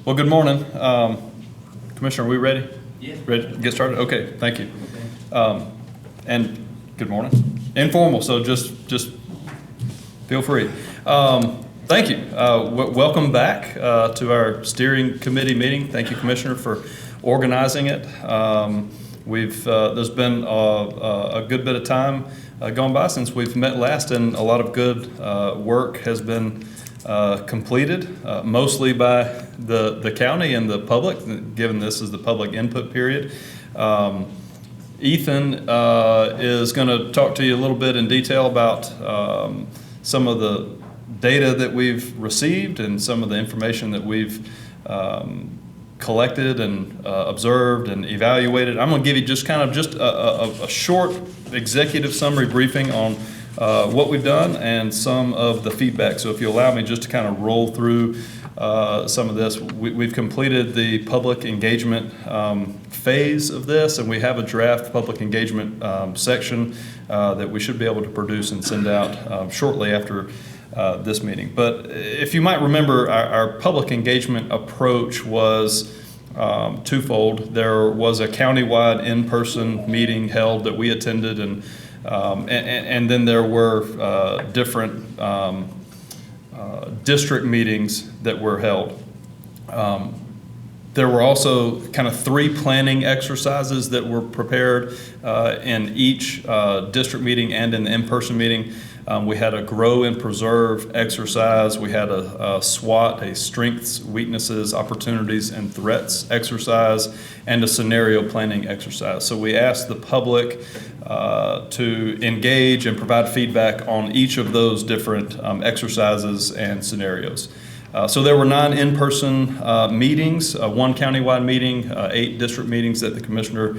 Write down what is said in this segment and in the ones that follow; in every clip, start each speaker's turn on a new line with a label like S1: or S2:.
S1: Well, good morning. Commissioner, are we ready?
S2: Yeah.
S1: Ready to get started? Okay, thank you. And good morning. Informal, so just feel free. Thank you. Welcome back to our steering committee meeting. Thank you, Commissioner, for organizing it. There's been a good bit of time gone by since we've met last, and a lot of good work has been completed, mostly by the county and the public, given this is the public input period. Ethan is going to talk to you a little bit in detail about some of the data that we've received and some of the information that we've collected and observed and evaluated. I'm going to give you just a short executive summary briefing on what we've done and some of the feedback. So if you allow me just to kind of roll through some of this, we've completed the public engagement phase of this, and we have a draft public engagement section that we should be able to produce and send out shortly after this meeting. But if you might remember, our public engagement approach was twofold. There was a countywide in-person meeting held that we attended, and then there were different district meetings that were held. There were also kind of 3 planning exercises that were prepared in each district meeting and in the in-person meeting. We had a grow and preserve exercise. We had a SWOT, a strengths, weaknesses, opportunities, and threats exercise, and a scenario planning exercise. So we asked the public to engage and provide feedback on each of those different exercises and scenarios. So there were 9 in-person meetings, 1 countywide meeting, 8 district meetings that the commissioner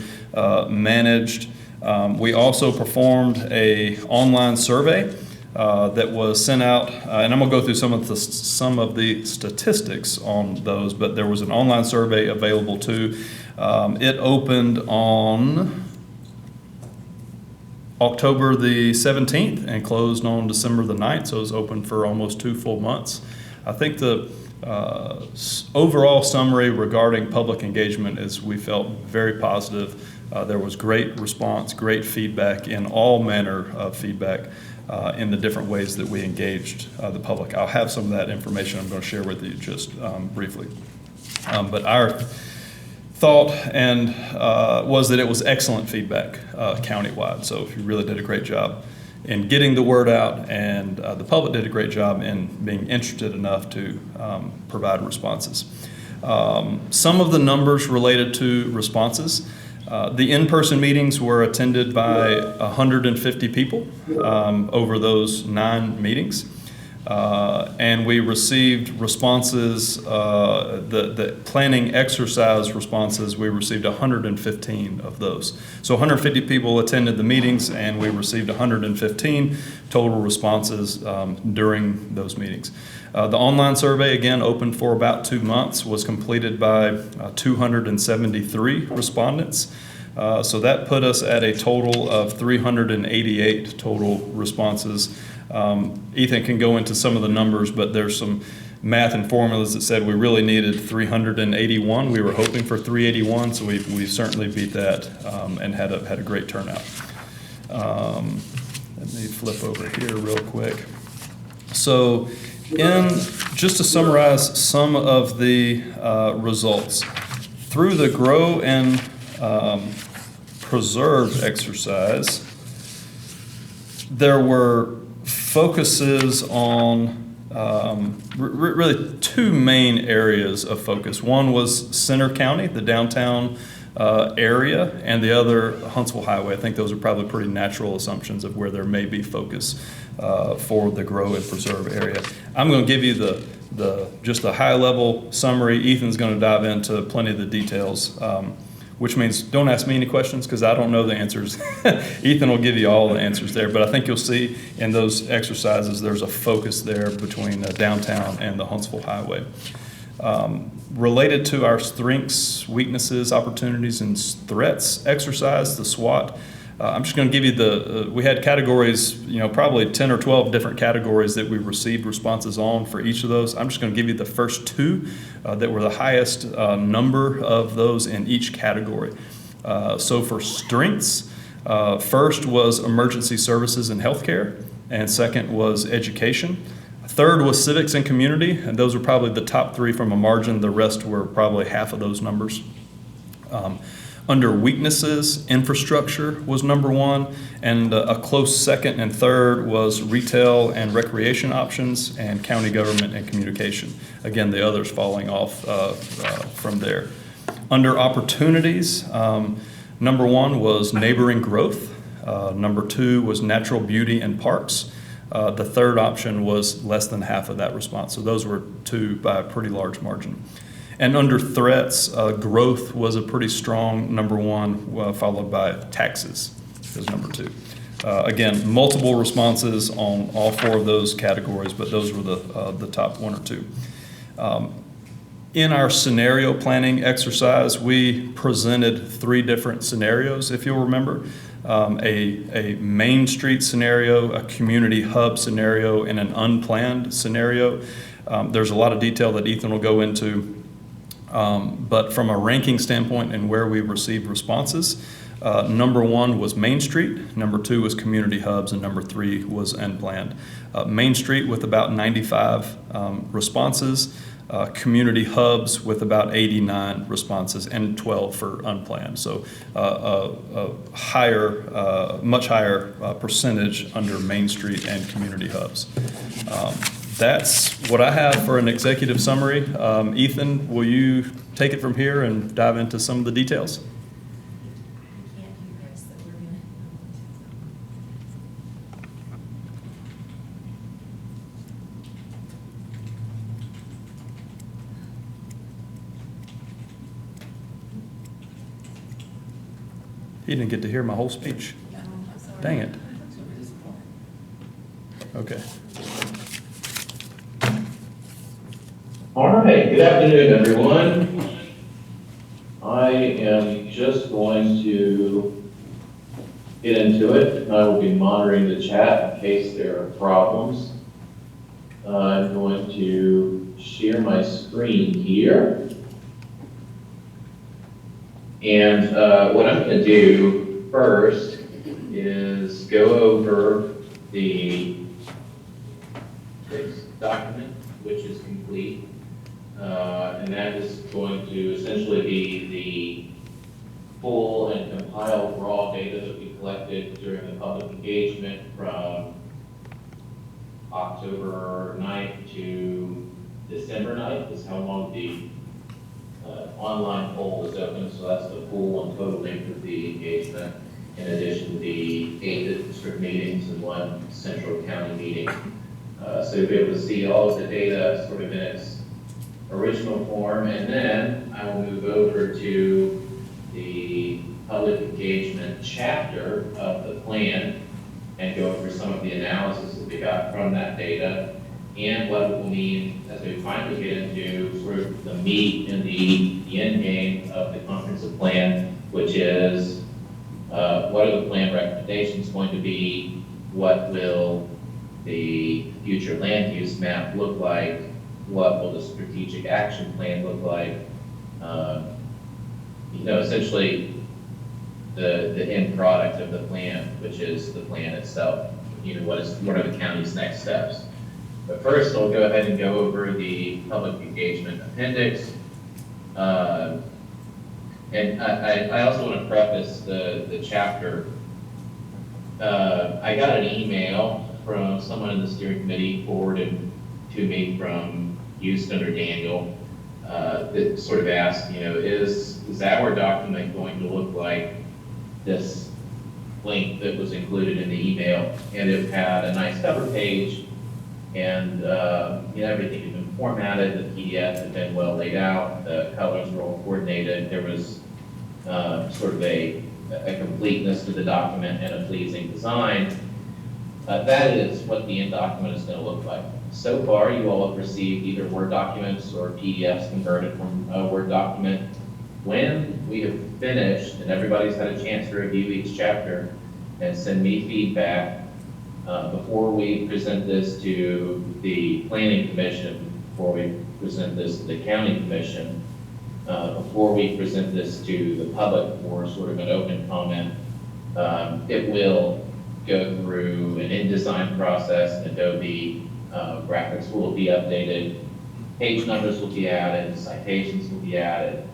S1: managed. We also performed an online survey that was sent out, and I'm going to go through some of the statistics on those, but there was an online survey available too. It opened on October the 17th and closed on December the 9th, so it was open for almost 2 full months. I think the overall summary regarding public engagement is we felt very positive. There was great response, great feedback, in all manner of feedback in the different ways that we engaged the public. I'll have some of that information I'm going to share with you just briefly. But our thought was that it was excellent feedback countywide. So you really did a great job in getting the word out, and the public did a great job in being interested enough to provide responses. Some of the numbers related to responses. The in-person meetings were attended by 150 people over those 9 meetings. And we received responses, the planning exercise responses, we received 115 of those. So 150 people attended the meetings, and we received 115 total responses during those meetings. The online survey, again, open for about 2 months, was completed by 273 respondents. So that put us at a total of 388 total responses. Ethan can go into some of the numbers, but there's some math and formulas that said we really needed 381. We were hoping for 381, so we certainly beat that and had a great turnout. Let me flip over here real quick. So just to summarize some of the results, through the grow and preserve exercise, there were focuses on really 2 main areas of focus. One was Center County, the downtown area, and the other Huntsville Highway. I think those are probably pretty natural assumptions of where there may be focus for the grow and preserve area. I'm going to give you just a high level summary. Ethan's going to dive into plenty of the details, which means don't ask me any questions because I don't know the answers. Ethan will give you all the answers there, but I think you'll see in those exercises there's a focus there between downtown and the Huntsville Highway. Related to our strengths, weaknesses, opportunities, and threats exercise, the SWOT, I'm just going to give you we had categories, probably 10 or 12 different categories that we received responses on for each of those. I'm just going to give you the first two that were the highest number of those in each category. So for strengths, first was emergency services and healthcare, and second was education. Third was civics and community, and those were probably the top three from a margin. The rest were probably half of those numbers. Under weaknesses, infrastructure was number one, and a close second and third was retail and recreation options and county government and communication. Again, the others falling off from there. Under opportunities, number one was neighboring growth. Number two was natural beauty and parks. The third option was less than half of that response. So those were two by a pretty large margin. And under threats, growth was a pretty strong number one, followed by taxes as number two. Again, multiple responses on all four of those categories, but those were the top one or two. In our scenario planning exercise, we presented three different scenarios, if you'll remember. A Main Street scenario, a community hub scenario, and an unplanned scenario. There's a lot of detail that Ethan will go into. But from a ranking standpoint and where we received responses, number one was Main Street, number two was community hubs, and number three was unplanned. Main Street with about 95 responses, community hubs with about 89 responses, and 12 for unplanned. So a higher, much higher percentage under Main Street and community hubs. That's what I have for an executive summary. Ethan, will you take it from here and dive into some of the details?
S2: I can't do this, so we're gonna.
S1: He didn't get to hear my whole speech.
S2: No, I'm sorry.
S1: Dang it. Okay.
S3: All right, good afternoon, everyone. I am just going to get into it. I will be monitoring the chat in case there are problems. I'm going to share my screen here. And what I'm going to do first is go over the document, which is complete. And that is going to essentially be the full and compiled raw data that we collected during the public engagement from October 9th to December 9th is how long the online poll is open. So that's the full and total length of the engagement, in addition to the 8 district meetings and 1 central county meeting. So you'll be able to see all of the data sort of in its original form, and then I will move over to the public engagement chapter of the plan and go over some of the analysis that we got from that data and what it will mean as we finally get into sort of the meat and the end game of the comprehensive plan, which is what are the plan recommendations going to be, what will the future land use map look like, what will the strategic action plan look like? Essentially the end product of the plan, which is the plan itself. What are the county's next steps? But first, I'll go ahead and go over the public engagement appendix. And I also want to preface the chapter. I got an email from someone in the steering committee forwarded to me from Houston or Daniel that sort of asked, is our document going to look like this link that was included in the email? And it had a nice cover page, and everything had been formatted. The PDF had been well laid out. The colors were all coordinated. There was sort of a completeness to the document and a pleasing design. That is what the end document is going to look like. So far, you all have received either Word documents or PDFs converted from a Word document. When we have finished and everybody's had a chance to review each chapter, and send me feedback before we present this to the Planning Commission, before we present this to the County Commission, before we present this to the public for sort of an open comment. It will go through an InDesign process. Adobe graphics will be updated, page numbers will be added, citations will be added.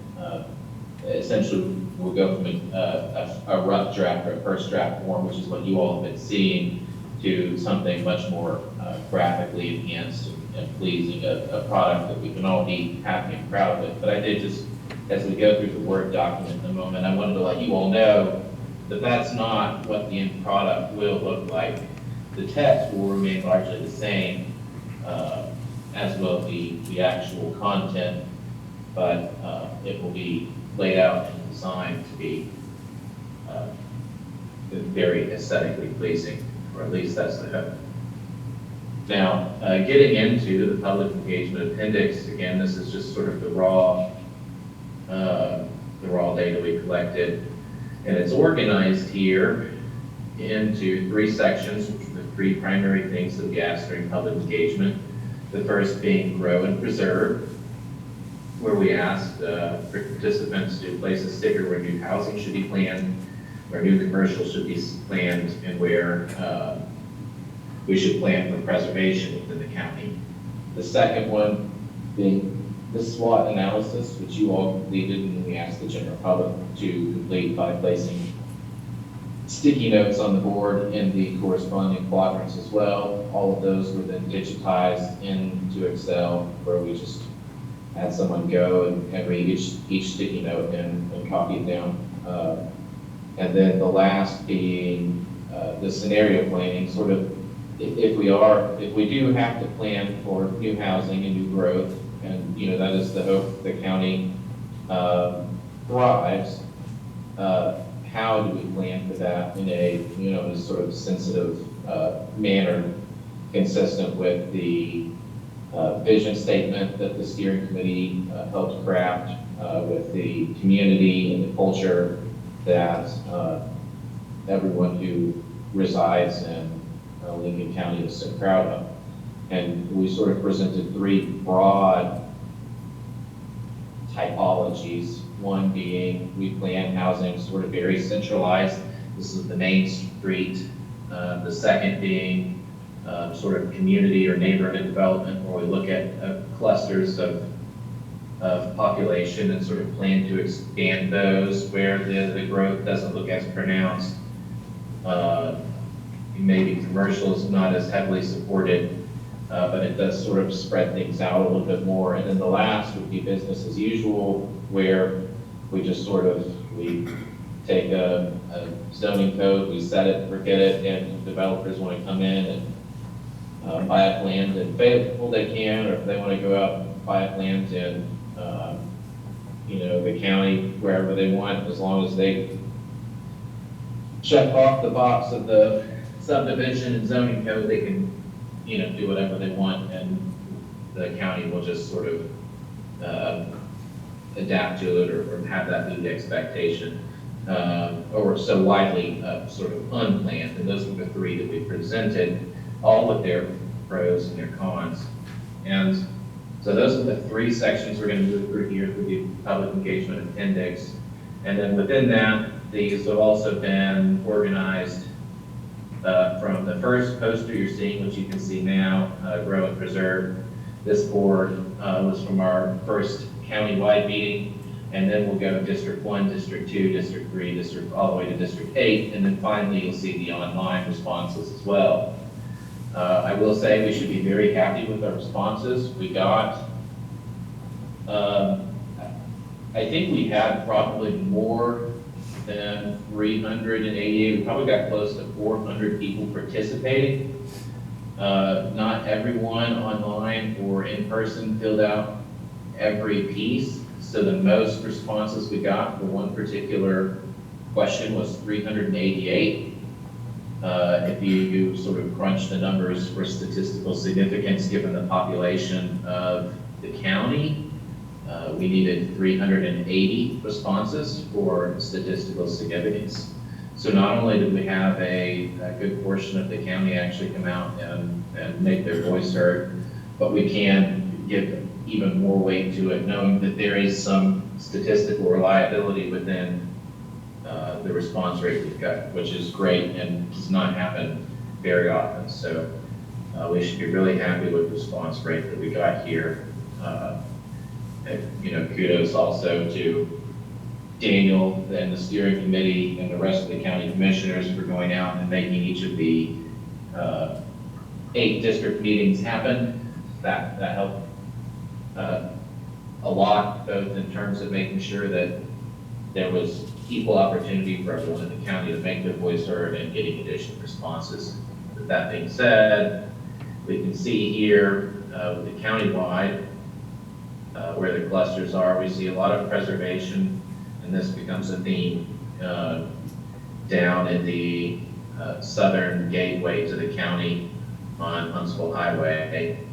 S3: Essentially, we'll go from a rough draft or a first draft form, which is what you all have been seeing, to something much more graphically enhanced and pleasing, a product that we can all be happy and proud of it. But I did just, as we go through the Word document in a moment, I wanted to let you all know that that's not what the end product will look like. The text will remain largely the same, as will the actual content, but it will be laid out and designed to be very aesthetically pleasing, or at least that's the hope. Now, getting into the public engagement appendix, again, this is just sort of the raw data we collected, and it's organized here into three sections, which are the three primary things that we asked during public engagement. The first being grow and preserve, where we asked participants to place a sticker where new housing should be planned, where new commercial should be planned, and where we should plan for preservation within the county. The second one being the SWOT analysis, which you all completed, and we asked the general public to complete by placing sticky notes on the board in the corresponding quadrants as well. All of those were then digitized into Excel, where we just had someone go and read each sticky note and copy it down. And then the last being the scenario planning, sort of if we do have to plan for new housing and new growth, and that is the hope the county thrives. How do we plan for that in a sort of sensitive manner, consistent with the vision statement that the steering committee helped craft, with the community and the culture that everyone who resides in Lincoln County is so proud of. And we sort of presented three broad typologies. One being we plan housing sort of very centralized. This is the main street. The second being sort of community or neighborhood development, where we look at clusters of population and sort of plan to expand those where the growth doesn't look as pronounced. Maybe commercial is not as heavily supported, but it does sort of spread things out a little bit more. And then the last would be business as usual, where we just we take a zoning code, we set it, forget it, and developers want to come in and buy up land in Fayetteville, they can, or if they want to go out and buy up land in the county, wherever they want, as long as they check off the box of the subdivision and zoning code, they can do whatever they want, and the county will just sort of adapt to it, or have that be the expectation, or so widely sort of unplanned. And those were the three that we presented, all with their pros and their cons. And so those are the three sections we're going to move through here through the public engagement appendix. And then within that, these have also been organized from the first poster you're seeing, which you can see now, Grow and Preserve. This board was from our first county-wide meeting, and then we'll go District 1, District 2, District 3, all the way to District 8, and then finally you'll see the online responses as well. I will say we should be very happy with our responses. We got, I think we had probably more than 388, we probably got close to 400 people participating. Not everyone online or in person filled out every piece. So the most responses we got for one particular question was 388. If you sort of crunch the numbers for statistical significance, given the population of the county, we needed 380 responses for statistical significance. So not only did we have a good portion of the county actually come out and make their voice heard, but we can give even more weight to it, knowing that there is some statistical reliability within the response rate we've got, which is great and does not happen very often. So we should be really happy with the response rate that we got here. Kudos also to Daniel and the steering committee and the rest of the county commissioners for going out and making each of the 8 district meetings happen. That helped a lot, both in terms of making sure that there was equal opportunity for everyone in the county to make their voice heard and getting additional responses. With that being said, we can see here with the countywide where the clusters are, we see a lot of preservation, and this becomes a theme down in the southern gateway to the county on Huntsville Highway.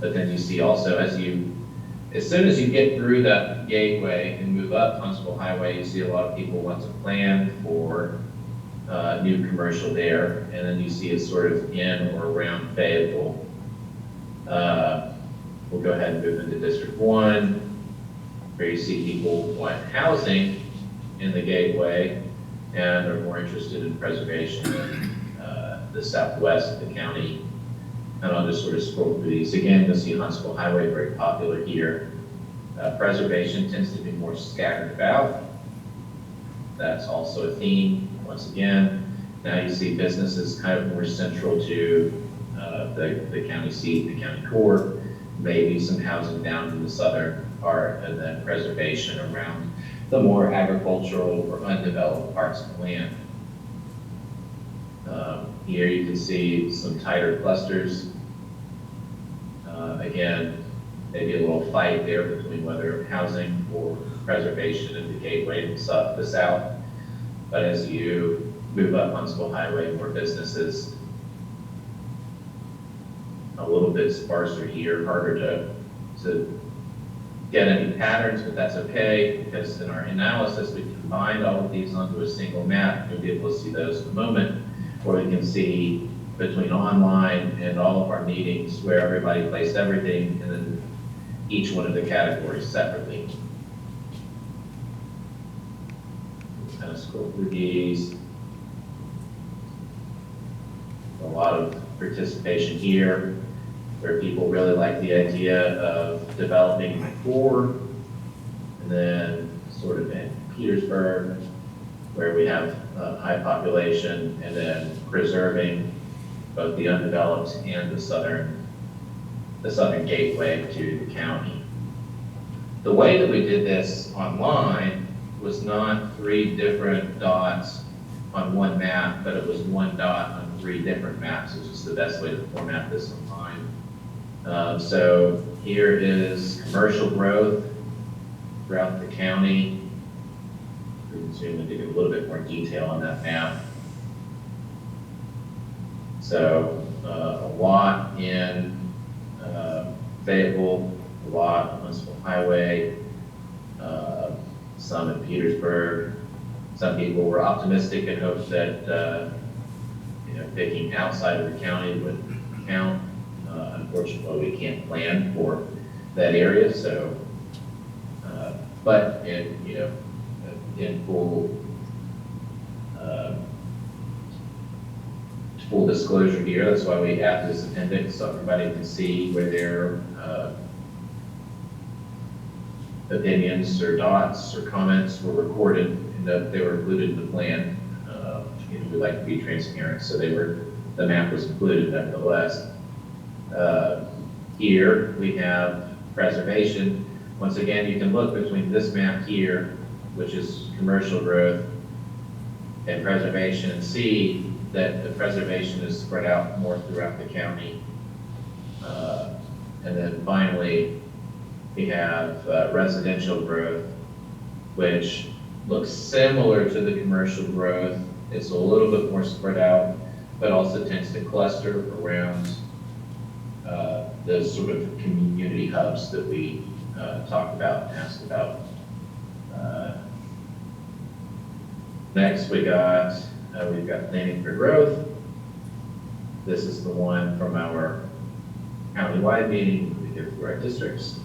S3: But then you see also as soon as you get through that gateway and move up Huntsville Highway, you see a lot of people want to plan for new commercial there, and then you see it sort of in or around Fayetteville. We'll go ahead and move into District 1, where you see people want housing in the gateway and are more interested in preservation in the southwest of the county. And I'll just sort of scroll through these. Again, you'll see Huntsville Highway very popular here. Preservation tends to be more scattered about. That's also a theme, once again. Now you see businesses kind of more central to the county seat, the county core, maybe some housing down in the southern part, and then preservation around the more agricultural or undeveloped parts of the land. Here you can see some tighter clusters. Again, maybe a little fight there between whether housing or preservation in the gateway to the south. But as you move up Huntsville Highway, more businesses, a little bit sparser here, harder to get any patterns, but that's okay, because in our analysis, we combined all of these onto a single map. You'll be able to see those in a moment, where we can see between online and all of our meetings where everybody placed everything, and then each one of the categories separately. Just kind of scroll through these. A lot of participation here, where people really like the idea of developing the core, and then sort of in Petersburg, where we have a high population, and then preserving both the undeveloped and the southern gateway to the county. The way that we did this online was not 3 different dots on one map, but it was 1 dot on 3 different maps, which is the best way to format this online. So here is commercial growth throughout the county. We can zoom into a little bit more detail on that map. So a lot in Fayetteville, a lot on Huntsville Highway, some in Petersburg. Some people were optimistic and hoped that picking outside of the county would count. Unfortunately, we can't plan for that area. So, but in full disclosure here, that's why we have this appendix, so everybody can see where their opinions or dots or comments were recorded and that they were included in the plan. We like to be transparent, so the map was included nevertheless. Here we have preservation. Once again, you can look between this map here, which is commercial growth, and preservation, and see that the preservation is spread out more throughout the county. And then finally, we have residential growth, which looks similar to the commercial growth. It's a little bit more spread out, but also tends to cluster around those sort of community hubs that we talked about and asked about Next, we've got planning for growth. This is the one from our countywide meeting we did for our districts.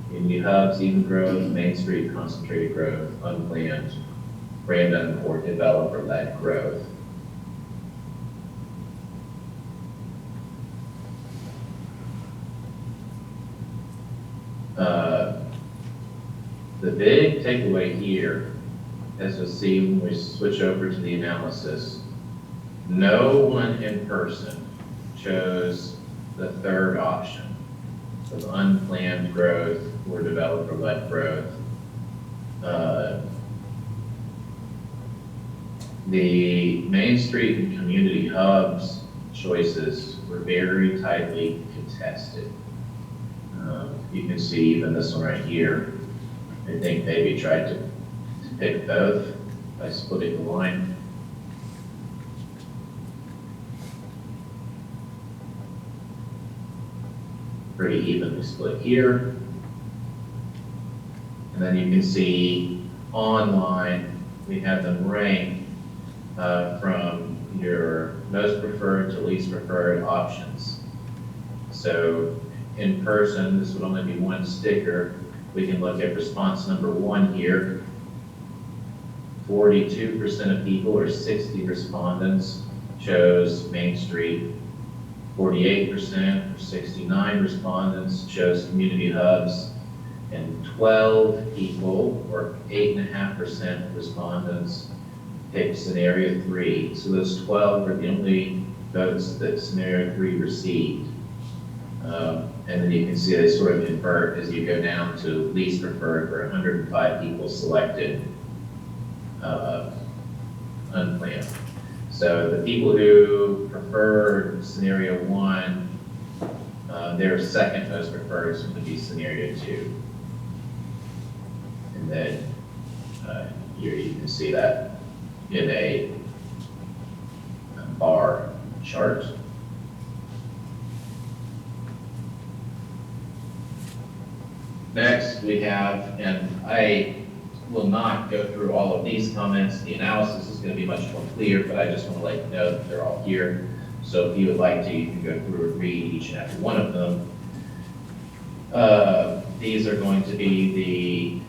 S3: Community hubs, even growth, Main Street concentrated growth, unplanned, random or developer-led growth. The big takeaway here, as you'll see when we switch over to the analysis, no one in person chose the third option of unplanned growth or developer-led growth. The Main Street and community hubs choices were very tightly contested. You can see even this one right here. I think maybe tried to pick both by splitting the line. Pretty evenly split here. And then you can see online, we have them ranked from your most preferred to least preferred options. So in person, this would only be one sticker. We can look at response number 1 here. 42% of people, or 60 respondents, chose Main Street. 48%, or 69 respondents, chose community hubs. And 12 people, or 8.5% of respondents, picked scenario 3. So those 12 are the only votes that scenario 3 received. And then you can see they sort of invert as you go down to least preferred, where 105 people selected unplanned. So the people who preferred scenario 1, their second most preferred is going to be scenario 2. And then here you can see that in a bar chart. Next, we have, and I will not go through all of these comments. The analysis is going to be much more clear, but I just want to let you know that they're all here. So if you would like to, you can go through and read each and every one of them. These are going to be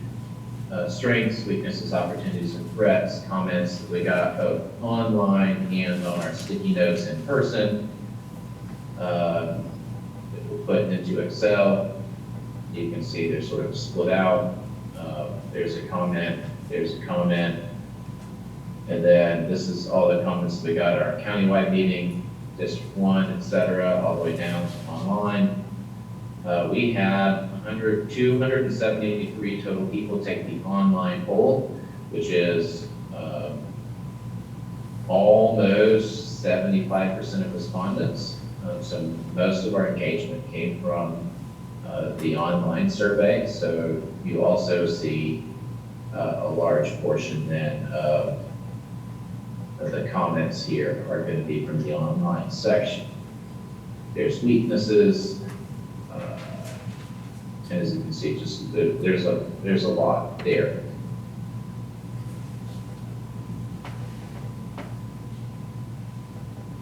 S3: the strengths, weaknesses, opportunities, and threats comments that we got both online and on our sticky notes in person. That we'll put into Excel. You can see they're sort of split out. There's a comment, and then this is all the comments we got at our countywide meeting, District 1, etc., all the way down to online. We had 273 total people take the online poll, which is almost 75% of respondents. So most of our engagement came from the online survey. So you also see a large portion then of the comments here are going to be from the online section. There's weaknesses, and as you can see, just there's a lot there.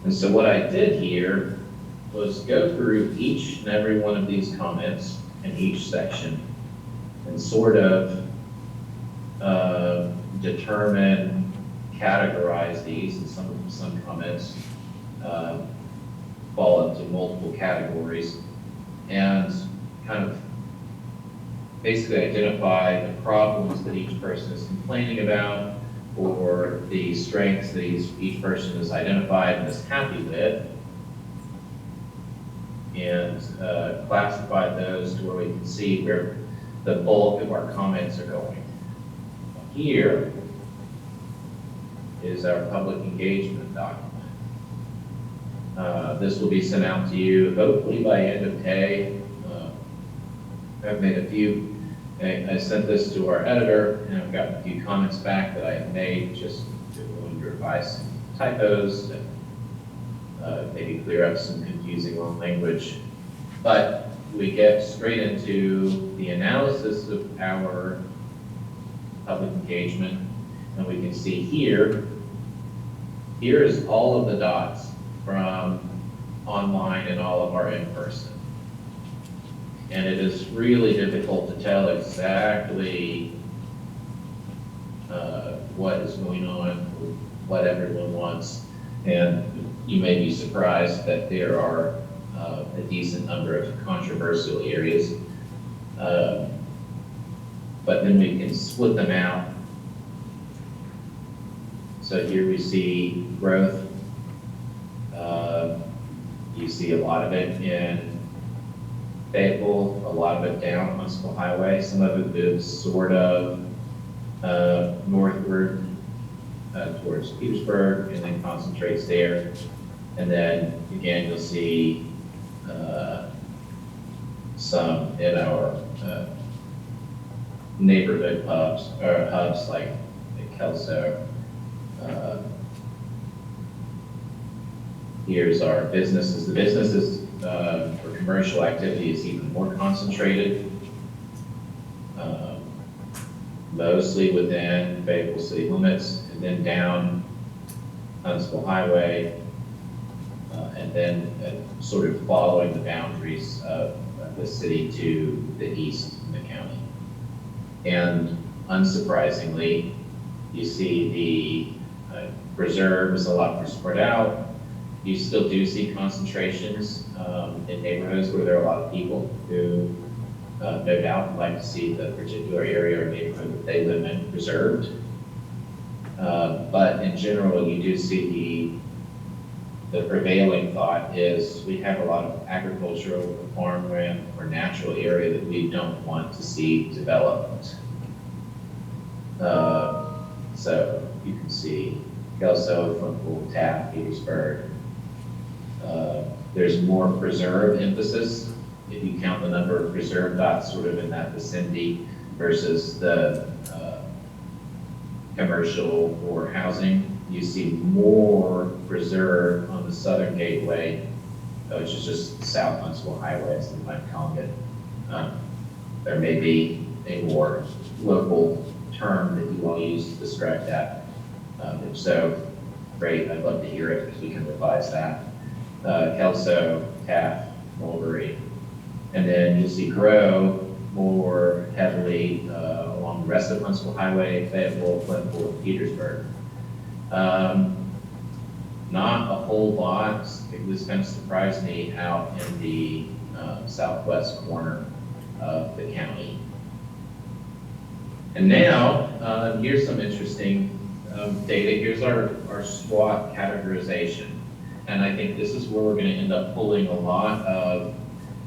S3: And so what I did here was go through each and every one of these comments in each section and sort of determine, categorize these, and some comments fall into multiple categories, and kind of basically identify the problems that each person is complaining about, or the strengths that each person has identified and is happy with, and classify those to where we can see where the bulk of our comments are going. Here is our public engagement document. This will be sent out to you hopefully by end of day. I've made a few, I sent this to our editor, and I've gotten a few comments back that I have made just to revise some typos and maybe clear up some confusing language. But we get straight into the analysis of our public engagement, And we can see here is all of the dots from online and all of our in-person. And it is really difficult to tell exactly what is going on, what everyone wants. And you may be surprised that there are a decent number of controversial areas. But then we can split them out. So here we see growth. You see a lot of it in Fayetteville, a lot of it down Huntsville Highway. Some of it is sort of northward towards Petersburg, and then concentrates there. And then again, you'll see some in our neighborhood hubs like Kelso. Here's our businesses. The businesses for commercial activity is even more concentrated, mostly within Fayetteville city limits, and then down Huntsville Highway, and then sort of following the boundaries of the city to the east in the county. And unsurprisingly, you see the reserves a lot more spread out. You still do see concentrations in neighborhoods where there are a lot of people who no doubt would like to see the particular area or neighborhood that they live in preserved. But in general, you do see the prevailing thought is we have a lot of agricultural or farmland or natural area that we don't want to see developed. So you can see Kelso, Flintpool, Taft, Petersburg. There's more preserve emphasis if you count the number of preserve dots sort of in that vicinity versus the commercial or housing. You see more preserve on the southern gateway, which is just South Huntsville Highway, as they might call it. There may be a more local term that you all use to describe that. If so, great, I'd love to hear it because we can revise that. Kelso, Taft, Mulberry. And then you'll see grow more heavily along the rest of Huntsville Highway, Fayetteville, Flintpool, and Petersburg. Not a whole lot. It was kind of surprised me out in the southwest corner of the county. And now, here's some interesting data. Here's our SWOT categorization. And I think this is where we're going to end up pulling a lot of,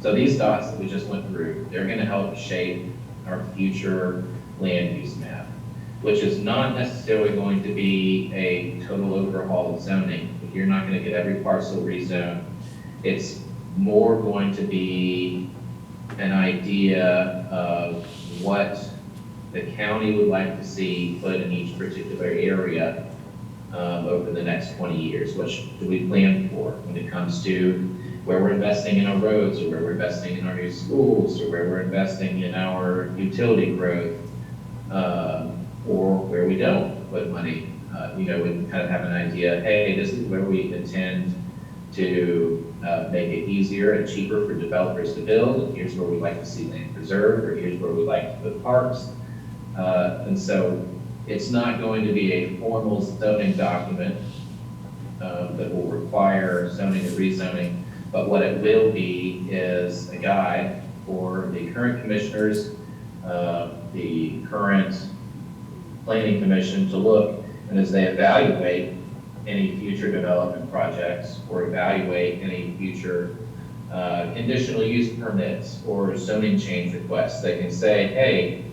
S3: so these dots that we just went through, they're going to help shape our future land use map, which is not necessarily going to be a total overhaul of zoning. You're not going to get every parcel rezoned. It's more going to be an idea of what the county would like to see put in each particular area over the next 20 years. What do we plan for when it comes to where we're investing in our roads, or where we're investing in our new schools, or where we're investing in our utility growth, or where we don't put money. We kind of have an idea, hey, this is where we intend to make it easier and cheaper for developers to build, and here's where we'd like to see land preserved, or here's where we'd like to put parks. And so it's not going to be a formal zoning document that will require zoning and rezoning, but what it will be is a guide for the current commissioners, the current planning commission to look, and as they evaluate any future development projects or evaluate any future conditional use permits or zoning change requests, they can say, hey,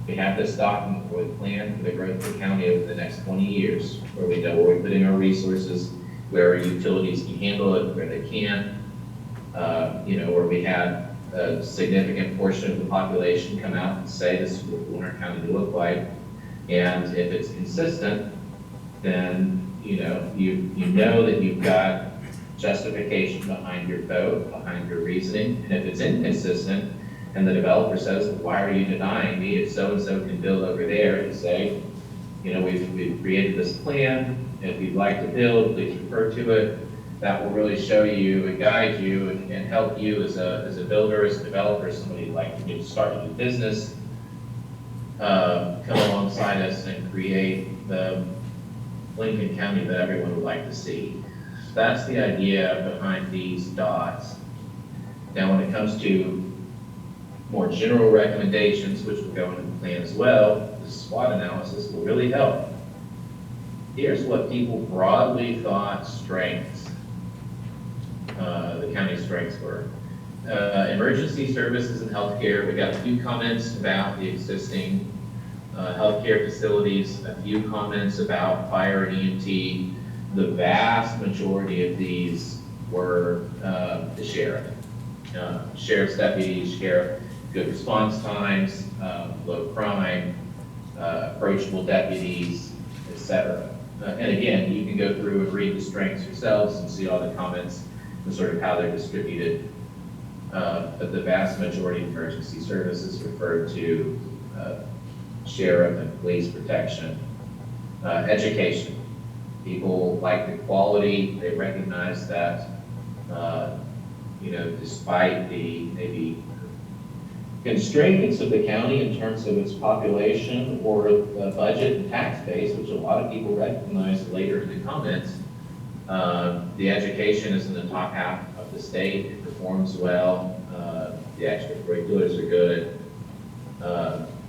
S3: we have this document where we plan for the growth of the county over the next 20 years, where we know where we're putting our resources, where our utilities can handle it, where they can't, where we have a significant portion of the population come out and say this is what we want our county to look like. And if it's consistent, then you know that you've got justification behind your vote, behind your reasoning. And if it's inconsistent, and the developer says, why are you denying me if so-and-so can build over there, and say, we've created this plan. If you'd like to build, please refer to it. That will really show you and guide you and help you as a builder, as a developer, somebody who'd like to get started in business, come alongside us and create the Lincoln County that everyone would like to see. That's the idea behind these dots. Now, when it comes to more general recommendations, which will go into the plan as well, the SWOT analysis will really help. Here's what people broadly thought strengths, the county's strengths were. Emergency services and healthcare, we got a few comments about the existing healthcare facilities, a few comments about fire and EMT. The vast majority of these were the sheriff. Sheriff's deputies, sheriff, good response times, low crime, approachable deputies, etc. And again, you can go through and read the strengths yourselves and see all the comments and sort of how they're distributed. But the vast majority of emergency services refer to sheriff and police protection. Education. People like the quality. They recognize that, despite the maybe constraints of the county in terms of its population or the budget and tax base, which a lot of people recognize later in the comments, the education is in the top half of the state. It performs well. The extracurriculars are good.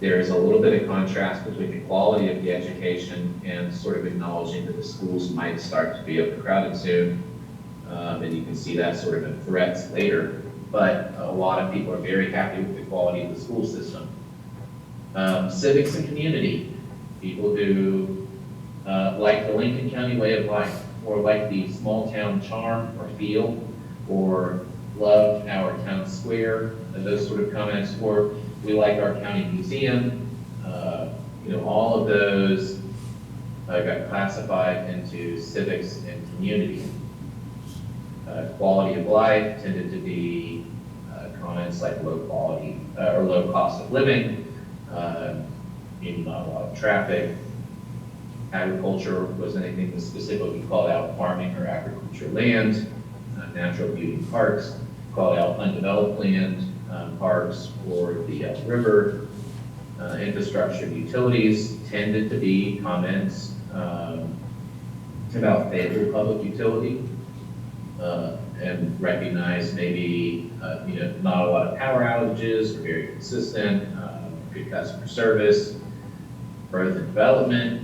S3: There is a little bit of contrast between the quality of the education and sort of acknowledging that the schools might start to be overcrowded soon. And you can see that sort of in threats later. But a lot of people are very happy with the quality of the school system. Civics and community. People who like the Lincoln County way of life, or like the small town charm or feel, or love our town square, and those sort of comments, or we like our county museum. All of those got classified into civics and community. Quality of life tended to be comments like low quality or low cost of living, maybe not a lot of traffic. Agriculture was anything that specifically called out farming or agriculture land. Natural beauty parks called out undeveloped land, parks or the river. Infrastructure and utilities tended to be comments about Fayetteville Public Utility, and recognize maybe not a lot of power outages, or very consistent, good customer service, growth and development,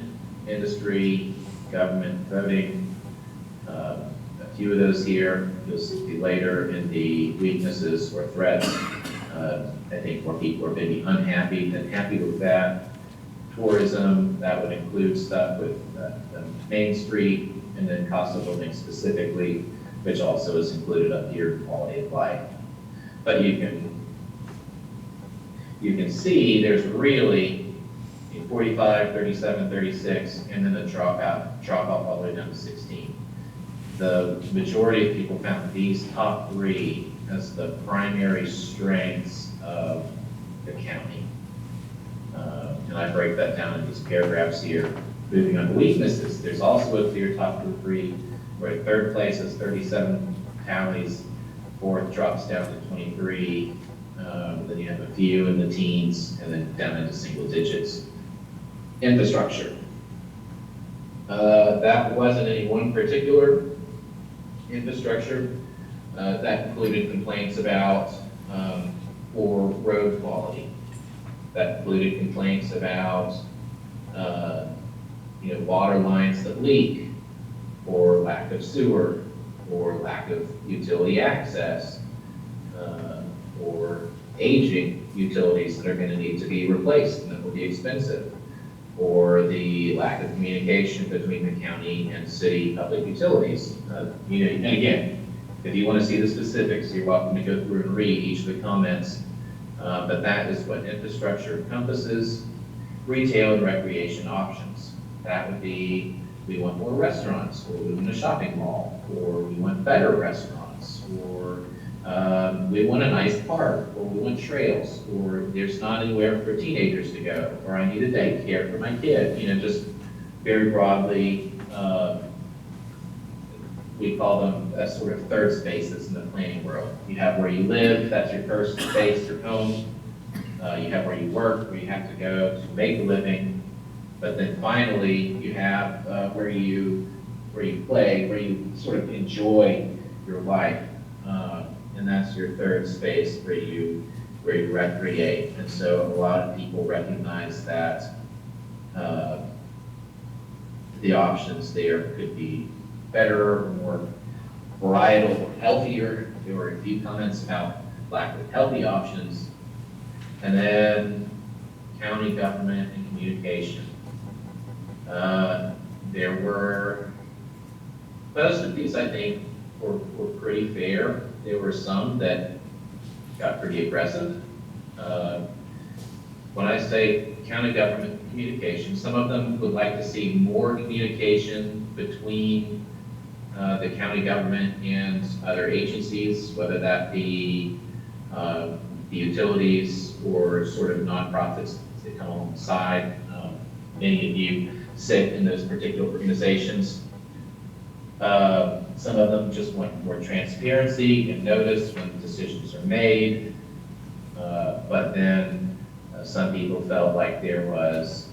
S3: industry, government, voting. A few of those here you'll see later in the weaknesses or threats. I think more people are maybe unhappy than happy with that. Tourism, that would include stuff with Main Street, and then cost of living specifically, which also is included up here, quality of life. But you can see there's really 45, 37, 36, and then a drop off all the way down to 16. The majority of people found these top three as the primary strengths of the county. And I break that down in these paragraphs here. Moving on to weaknesses, there's also a clear top of the three, where third place is 37 counties, fourth drops down to 23, then you have a few in the teens, and then down into single digits. Infrastructure. That wasn't any one particular infrastructure. That included complaints about poor road quality. That included complaints about water lines that leak, or lack of sewer, or lack of utility access, or aging utilities that are going to need to be replaced and that will be expensive, or the lack of communication between the county and city public utilities. And again, if you want to see the specifics, you're welcome to go through and read each of the comments. But that is what infrastructure encompasses. Retail and recreation options. That would be, we want more restaurants, or we want a shopping mall, or we want better restaurants, or We want a nice park, or we want trails, or there's not anywhere for teenagers to go, or I need a daycare for my kid, just very broadly, we call them sort of third spaces in the planning world. You have where you live, that's your first space, your home. You have where you work, where you have to go to make a living. But then finally, you have where you play, where you sort of enjoy your life. And that's your third space where you recreate. And so a lot of people recognize that the options there could be better, more varietal, or healthier. There were a few comments about lack of healthy options. And then county government and communication. There were, most of these I think were pretty fair. There were some that got pretty aggressive. When I say county government communication, some of them would like to see more communication between the county government and other agencies, whether that be the utilities or sort of nonprofits that come alongside. Many of you sit in those particular organizations. Some of them just want more transparency and notice when decisions are made. But then some people felt like there was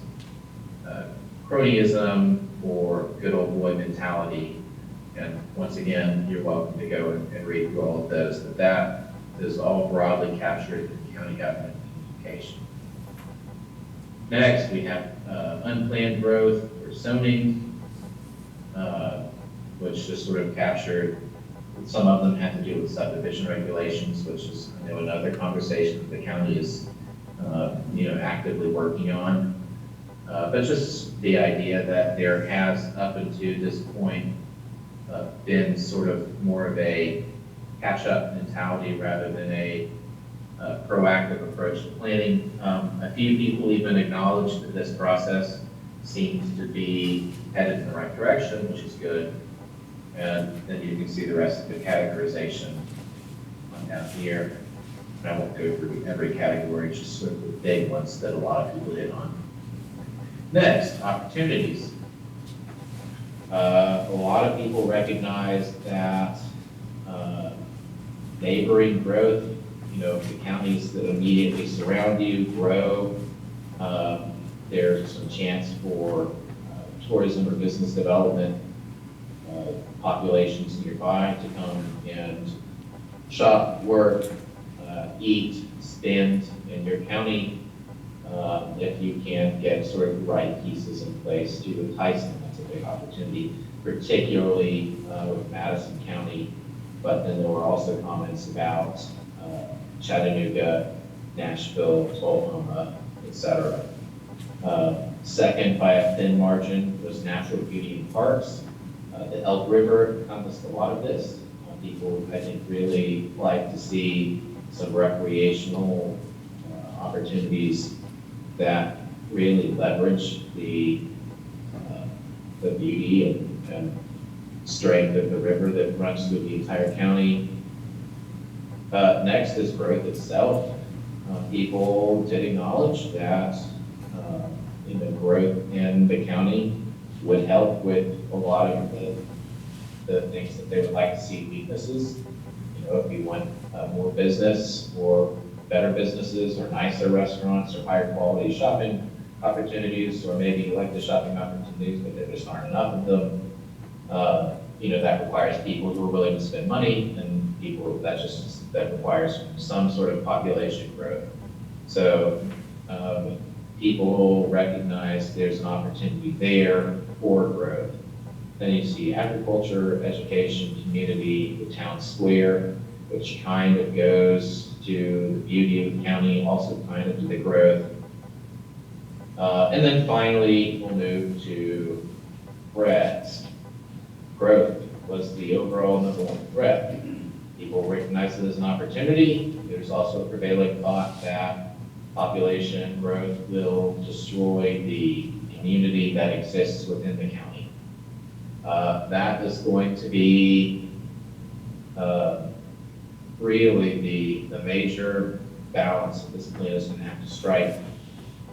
S3: cronyism or good old boy mentality. And once again, you're welcome to go and read through all of those. But that is all broadly captured in county government communication. Next, we have unplanned growth or zoning, which just sort of captured, some of them had to do with subdivision regulations, which is, I know, another conversation that the county is, actively working on. But just the idea that there has, up until this point, been sort of more of a catch-up mentality rather than a proactive approach to planning. A few people even acknowledged that this process seems to be headed in the right direction, which is good. And then you can see the rest of the categorization on down here. I won't go through every category, just sort of the big ones that a lot of people hit on. Next, opportunities. A lot of people recognize that neighboring growth, the counties that immediately surround you grow. There's some chance for tourism or business development, populations nearby to come and shop, work, eat, spend in your county. If you can get sort of the right pieces in place to entice them, that's a big opportunity, particularly with Madison County. But then there were also comments about Chattanooga, Nashville, Oklahoma, etc. Second, by a thin margin, was natural beauty and parks. The Elk River encompassed a lot of this. People, I think, really like to see some recreational opportunities that really leverage the beauty and strength of the river that runs through the entire county. Next is growth itself. People did acknowledge that growth in the county would help with a lot of the things that they would like to see weaknesses. If you want more business or better businesses or nicer restaurants or higher quality shopping opportunities, or maybe you like the shopping opportunities, but there just aren't enough of them, that requires people who are willing to spend money, and people that requires some sort of population growth. So people recognize there's an opportunity there for growth. Then you see agriculture, education, community, the town square, which kind of goes to the beauty of the county, also kind of to the growth. And then finally, we'll move to threats. Growth was the overall number one threat. People recognize it as an opportunity. There's also a prevailing thought that population growth will destroy the community that exists within the county. That is going to be really the major balance that this plan is going to have to strike.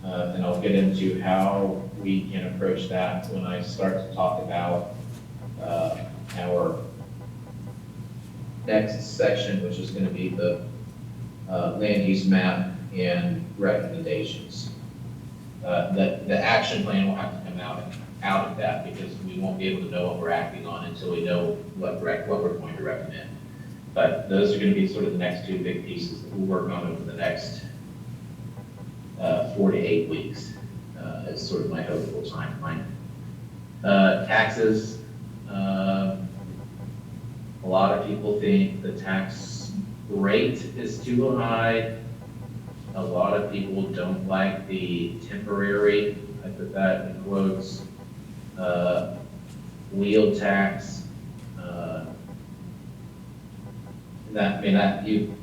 S3: And I'll get into how we can approach that when I start to talk about our next section, which is going to be the land use map and recommendations. The action plan will have to come out of that, because we won't be able to know what we're acting on until we know what we're going to recommend. But those are going to be sort of the next two big pieces that we'll work on over the next 4 to 8 weeks. Is sort of my hopeful timeline. Taxes. A lot of people think the tax rate is too high. A lot of people don't like the temporary, I put that in quotes, wheel tax.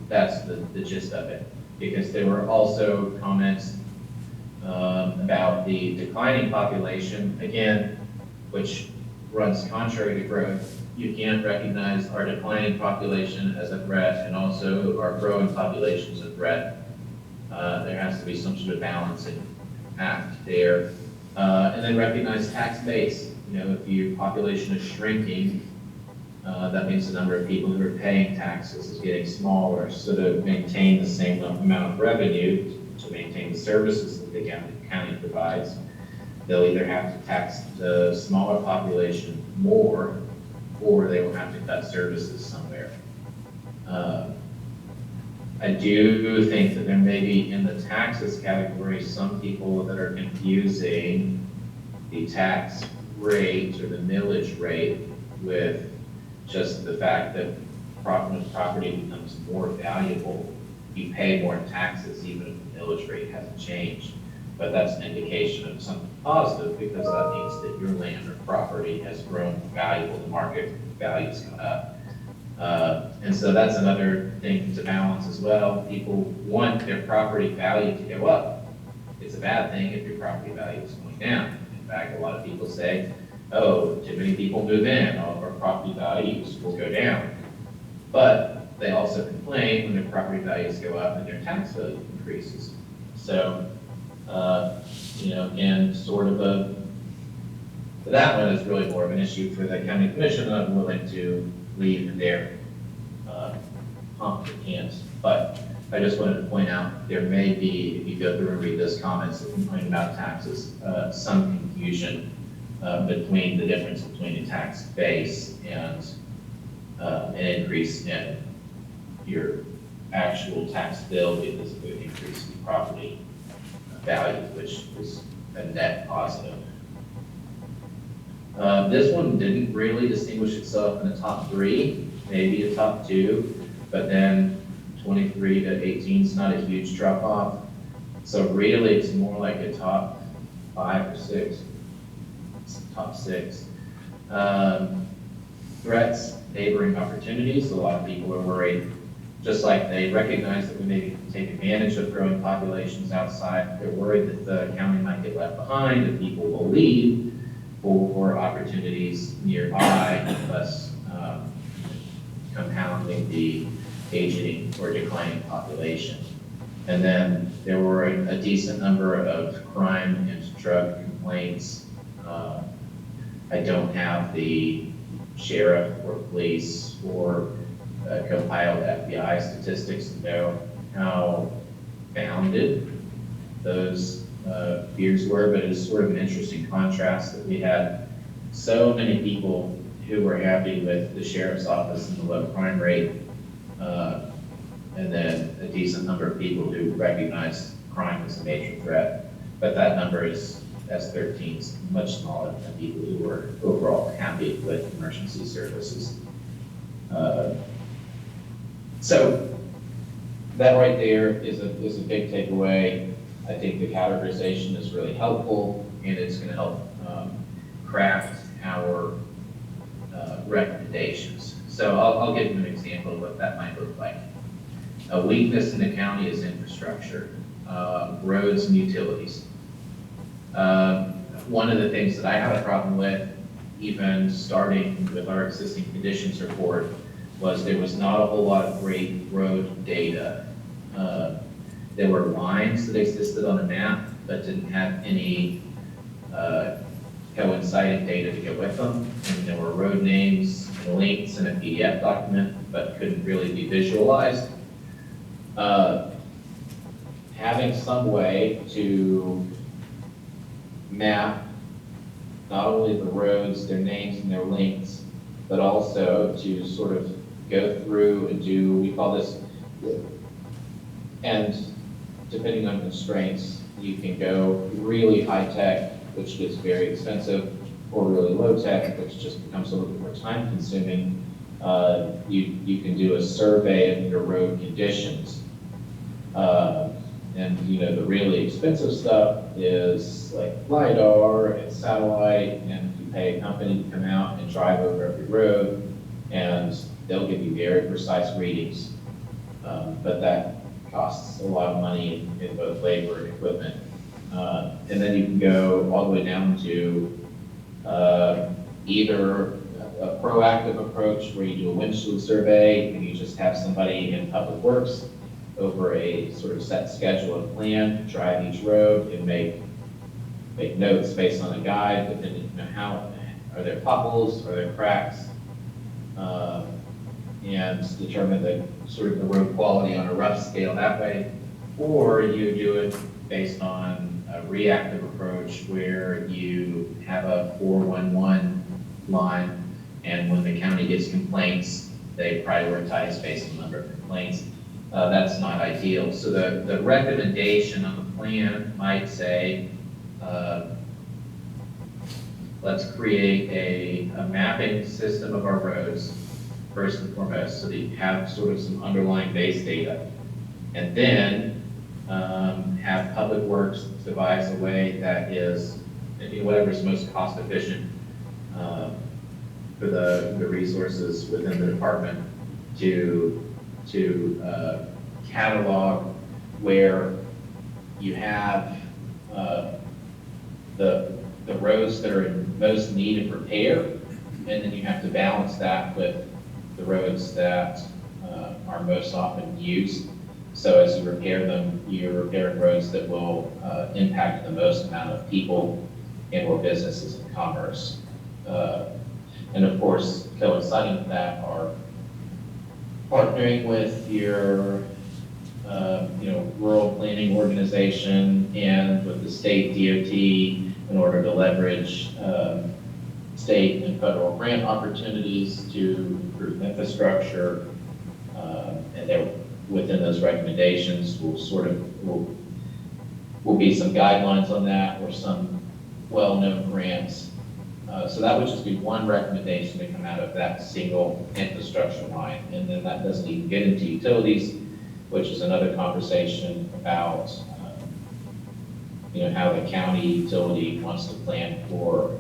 S3: That's the gist of it. Because there were also comments about the declining population, again, which runs contrary to growth. You can't recognize our declining population as a threat and also our growing population as a threat. There has to be some sort of balancing act there. And then recognize tax base. If your population is shrinking, that means the number of people who are paying taxes is getting smaller. So to maintain the same amount of revenue, to maintain the services that the county provides, they'll either have to tax the smaller population more, or they will have to cut services somewhere. I do think that there may be in the taxes category some people that are confusing the tax rate or the millage rate with just the fact that property becomes more valuable. You pay more in taxes even if the millage rate hasn't changed. But that's an indication of something positive, because that means that your land or property has grown valuable, the market value's gone up. And so that's another thing to balance as well. People want their property value to go up. It's a bad thing if your property value is going down. In fact, a lot of people say, oh, too many people move in, all of our property values will go down. But they also complain when their property values go up and their tax value increases. So, and sort of that one is really more of an issue for the county commission, and I'm willing to leave their competent hands. But I just wanted to point out, there may be, if you go through and read those comments that complain about taxes, some confusion between the difference between a tax base and an increase in your actual tax bill because of an increase in property value, which is a net positive. This one didn't really distinguish itself in the top 3, maybe a top 2, but then 23 to 18 is not a huge drop off. So really it's more like a top 5 or 6, top 6. Threats, neighboring opportunities. A lot of people are worried, just like they recognize that we maybe take advantage of growing populations outside. They're worried that the county might get left behind and people will leave for opportunities nearby, thus compounding the aging or declining population. And then there were a decent number of crime and drug complaints. I don't have the sheriff or police or compiled FBI statistics to know how founded those fears were, but it is sort of an interesting contrast that we had so many people who were happy with the sheriff's office and the low crime rate, and then a decent number of people who recognized crime as a major threat. But that number is, as 13, is much smaller than people who were overall happy with emergency services. So that right there is a big takeaway. I think the categorization is really helpful, and it's going to help craft our recommendations. So I'll give you an example of what that might look like. A weakness in the county is infrastructure, roads and utilities. One of the things that I had a problem with, even starting with our existing conditions report, was there was not a whole lot of great road data. There were lines that existed on a map, but didn't have any coinciding data to go with them. And there were road names and links in a PDF document, but couldn't really be visualized. Having some way to map not only the roads, their names and their links, but also to sort of go through and do, we call this, and depending on constraints, you can go really high tech, which gets very expensive, or really low tech, which just becomes a little bit more time consuming. You can do a survey of your road conditions. And the really expensive stuff is like LiDAR and satellite, and you pay a company to come out and drive over every road, and they'll give you very precise readings. But that costs a lot of money in both labor and equipment. And then you can go all the way down to either a proactive approach where you do a windshield survey and you just have somebody in public works over a sort of set schedule and plan, drive each road and make notes based on a guide, but then how are there potholes, are there cracks, and determine the sort of the road quality on a rough scale that way. Or you do it based on a reactive approach where you have a 411 line, and when the county gets complaints, they prioritize based on the number of complaints. That's not ideal. So the recommendation on the plan might say, let's create a mapping system of our roads, first and foremost, so that you have sort of some underlying base data. And then have Public Works devise a way that is, whatever is most cost efficient for the resources within the department to catalog where you have the roads that are in most need of repair, and then you have to balance that with the roads that are most often used. So as you repair them, you're repairing roads that will impact the most amount of people and or businesses and commerce. And of course, coinciding with that are partnering with your rural planning organization and with the state DOT in order to leverage state and federal grant opportunities to improve infrastructure. And there, within those recommendations, will be some guidelines on that or some well-known grants. So that would just be one recommendation to come out of that single infrastructure line. And then that doesn't even get into utilities, which is another conversation about how the county utility wants to plan for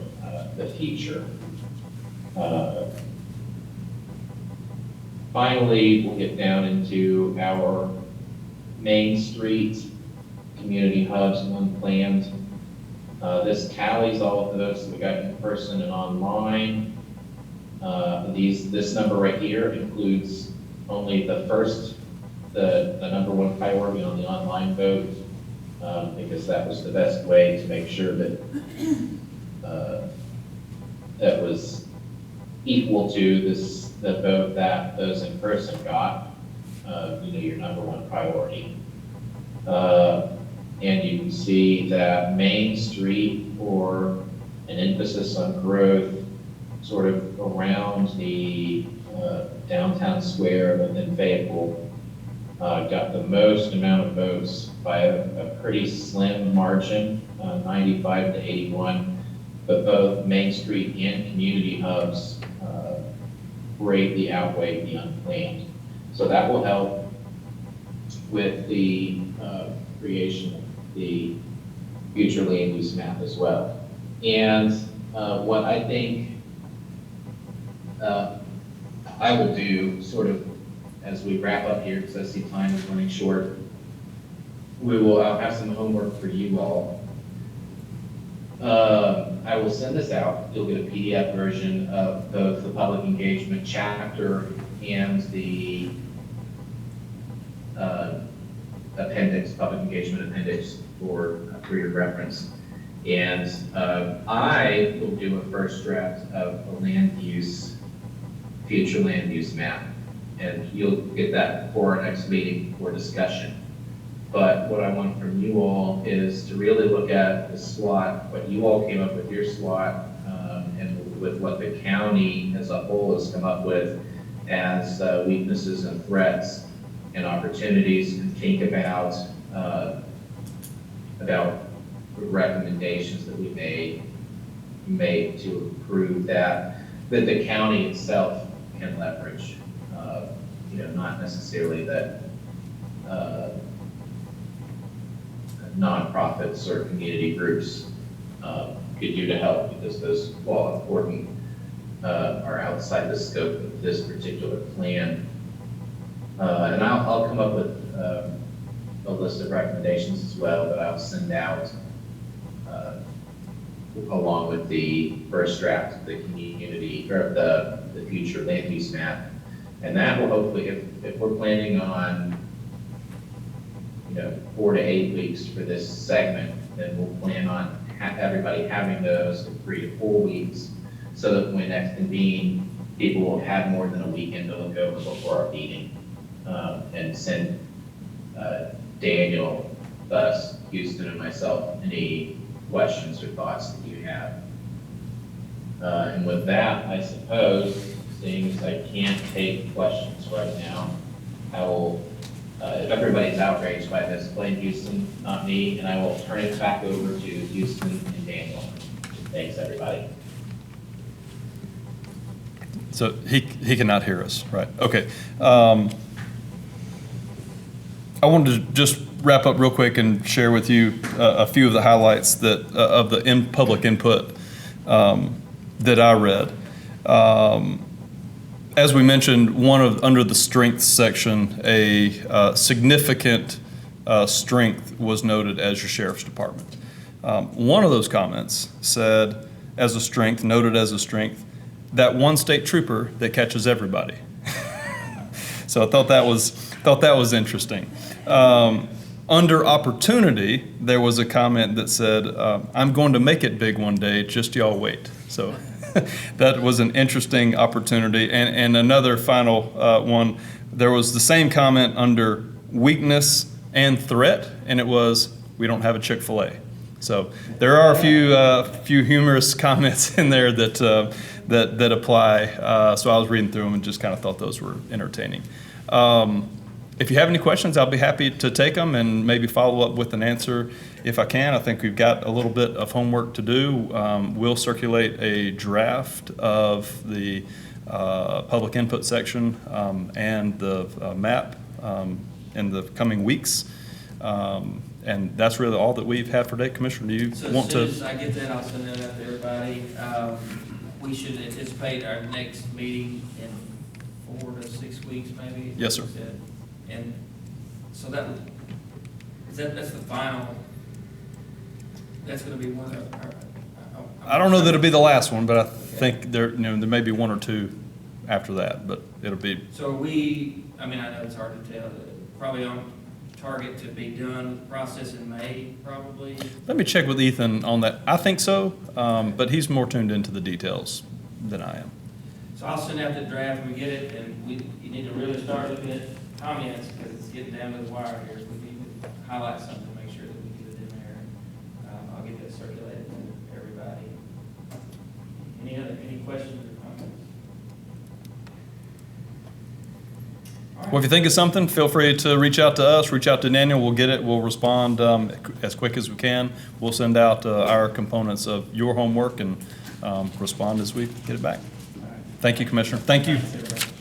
S3: the future. Finally, we'll get down into our Main Street community hubs and unplanned. This tallies all of those that we got in person and online. This number right here includes only the number one priority on the online vote, because that was the best way to make sure that that was equal to the vote that those in person got, your number one priority. And you can see that Main Street, for an emphasis on growth, sort of around the downtown square within Fayetteville, got the most amount of votes by a pretty slim margin, 95 to 81. But both Main Street and community hubs greatly outweigh the unplanned. So that will help with the creation of the future land use map as well. And what I think I will do, sort of as we wrap up here, because I see time is running short, I'll have some homework for you all. I will send this out. You'll get a PDF version of both the public engagement chapter and the appendix, public engagement appendix for your reference. And I will do a first draft of a future land use map. And you'll get that before our next meeting for discussion. But what I want from you all is to really look at the SWOT, what you all came up with your SWOT, and with what the county as a whole has come up with as weaknesses and threats and opportunities, and think about recommendations that we may make to improve that the county itself can leverage. Not necessarily that nonprofits or community groups could do to help, because those, while important, are outside the scope of this particular plan. And I'll come up with a list of recommendations as well that I'll send out along with the first draft of the community, or the future land use map. And that will hopefully, if we're planning on 4 to 8 weeks for this segment, then we'll plan on everybody having those in 3 to 4 weeks, so that when we next convene, people will have more than a weekend to look over before our meeting, and send Daniel, us, Houston, and myself any questions or thoughts that you have. And with that, I suppose, seeing as I can't take questions right now, I will, if everybody's outraged by this, blame Houston, not me, and I will turn it back over to Houston and Daniel. Thanks, everybody.
S1: So he cannot hear us, right? Okay. I wanted to just wrap up real quick and share with you a few of the highlights that of the public input that I read. As we mentioned, under the strengths section, a significant strength was noted as your sheriff's department. One of those comments said, as a strength, noted as a strength, that one state trooper that catches everybody. So I thought that was interesting. Under opportunity, there was a comment that said, I'm going to make it big one day, just y'all wait. So that was an interesting opportunity. And another final one, there was the same comment under weakness and threat, and it was, we don't have a Chick-fil-A. So there are a few humorous comments in there that apply. So I was reading through them and just kind of thought those were entertaining. If you have any questions, I'll be happy to take them and maybe follow up with an answer if I can. I think we've got a little bit of homework to do. We'll circulate a draft of the public input section and the map in the coming weeks. And that's really all that we've had for today. Commissioner, do you want to?
S4: As soon as I get that, I'll send that out to everybody. We should anticipate our next meeting in 4 to 6 weeks, maybe.
S1: Yes, sir.
S4: And so that's the final. That's going to be one of our.
S1: I don't know that it'll be the last one, but I think there may be one or two after that, but it'll be.
S4: So I know it's hard to tell. Probably on target to be done with the process in May, probably.
S1: Let me check with Ethan on that. I think so, but he's more tuned into the details than I am.
S4: So I'll send out the draft when we get it, and you need to really start looking at comments, because it's getting down to the wire here. We need to highlight something to make sure that we get it in there. I'll get that circulated to everybody. Any questions or comments? All right.
S1: Well, if you think of something, feel free to reach out to us, reach out to Daniel. We'll get it. We'll respond as quick as we can. We'll send out our components of your homework and respond as we get it back.
S4: All right.
S1: Thank you, Commissioner. Thank you.
S4: Thanks, everybody.